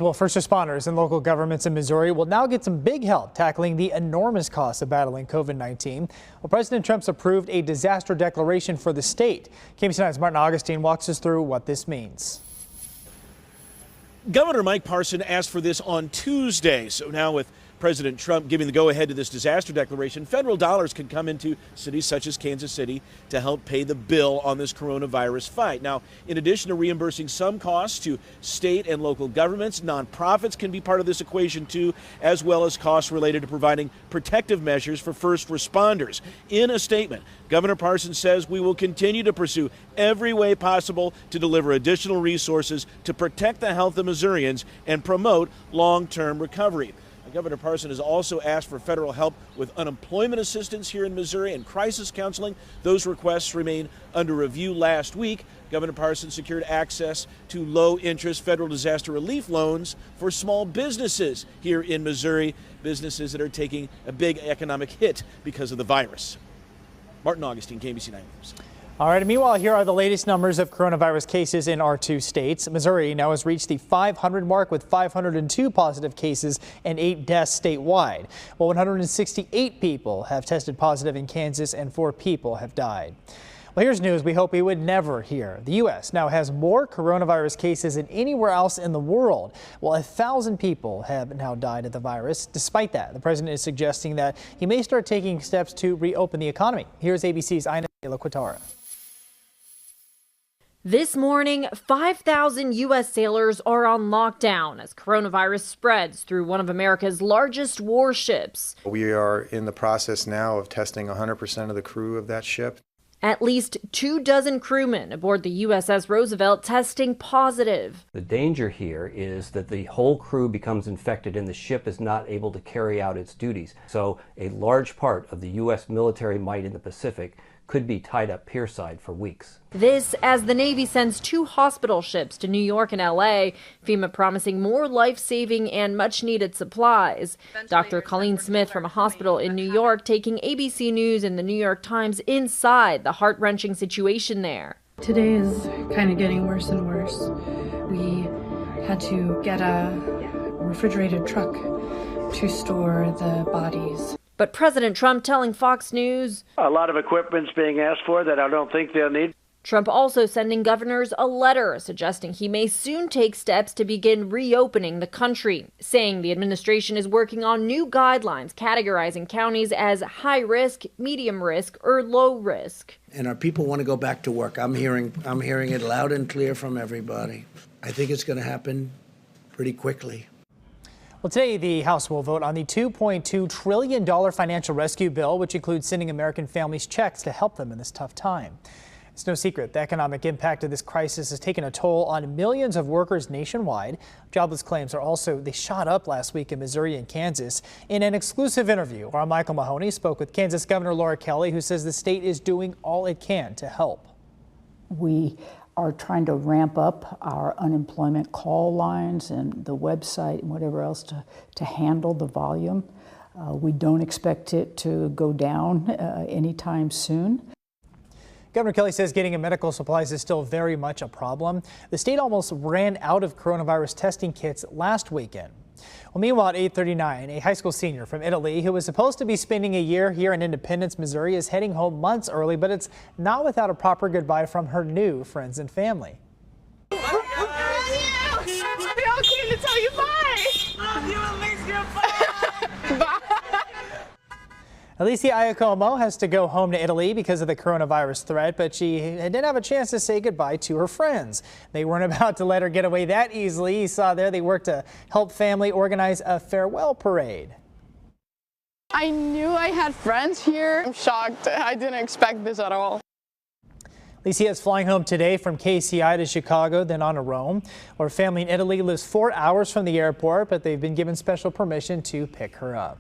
Well, first responders and local governments in Missouri will now get some big help tackling the enormous costs of battling COVID-19. Well, President Trump's approved a disaster declaration for the state. KBC 9's Martin Augustine walks us through what this means. Governor Mike Parson asked for this on Tuesday. So now with President Trump giving the go-ahead to this disaster declaration, federal dollars can come into cities such as Kansas City to help pay the bill on this coronavirus fight. Now, in addition to reimbursing some costs to state and local governments, nonprofits can be part of this equation too, as well as costs related to providing protective measures for first responders. In a statement, Governor Parson says we will continue to pursue every way possible to deliver additional resources to protect the health of Missourians and promote long-term recovery. Governor Parson has also asked for federal help with unemployment assistance here in Missouri and crisis counseling. Those requests remain under review. Last week, Governor Parson secured access to low-interest federal disaster relief loans for small businesses here in Missouri, businesses that are taking a big economic hit because of the virus. Martin Augustine, KBC 9 News. All right, and meanwhile, here are the latest numbers of coronavirus cases in our two states. Missouri now has reached the 500 mark with 502 positive cases and 8 deaths statewide. Well, 168 people have tested positive in Kansas and 4 people have died. Well, here's news we hope we would never hear. The U.S. now has more coronavirus cases than anywhere else in the world. Well, 1,000 people have now died of the virus. Despite that, the president is suggesting that he may start taking steps to reopen the economy. Here's ABC's Ina Quintara. This morning, 5,000 U.S. sailors are on lockdown as coronavirus spreads through one of America's largest warships. We are in the process now of testing 100% of the crew of that ship. At least 24 crewmen aboard the USS Roosevelt testing positive. The danger here is that the whole crew becomes infected and the ship is not able to carry out its duties. So a large part of the U.S. military might in the Pacific could be tied up pierside for weeks. This as the Navy sends 2 hospital ships to New York and L.A., FEMA promising more life-saving and much-needed supplies. Dr. Colleen Smith from a hospital in New York taking ABC News and the New York Times inside the heart-wrenching situation there. Today is kind of getting worse and worse. We had to get a refrigerated truck to store the bodies. But President Trump telling Fox News a lot of equipment's being asked for that I don't think they'll need. Trump also sending governors a letter suggesting he may soon take steps to begin reopening the country, saying the administration is working on new guidelines categorizing counties as high risk, medium risk, or low risk. And our people want to go back to work. I'm hearing it loud and clear from everybody. I think it's going to happen pretty quickly. Well, today the House will vote on the $2.2 trillion financial rescue bill, which includes sending American families checks to help them in this tough time. It's no secret the economic impact of this crisis has taken a toll on millions of workers nationwide. Jobless claims they shot up last week in Missouri and Kansas. In an exclusive interview, our Michael Mahoney spoke with Kansas Governor Laura Kelly, who says the state is doing all it can to help. We are trying to ramp up our unemployment call lines and the website and whatever else to handle the volume. We don't expect it to go down anytime soon. Governor Kelly says getting medical supplies is still very much a problem. The state almost ran out of coronavirus testing kits last weekend. Well, meanwhile, at 8:39, a high school senior from Italy who was supposed to be spending a year here in Independence, Missouri, is heading home months early, but it's not without a proper goodbye from her new friends and family. We all came to tell you bye. Love you, Alicia. Bye. Bye. Alicia Iacomo has to go home to Italy because of the coronavirus threat, but she didn't have a chance to say goodbye to her friends. They weren't about to let her get away that easily. You saw there they worked to help family organize a farewell parade. I knew I had friends here. I'm shocked. I didn't expect this at all. Alicia is flying home today from KCI to Chicago, then on to Rome. Her family in Italy lives 4 hours from the airport, but they've been given special permission to pick her up.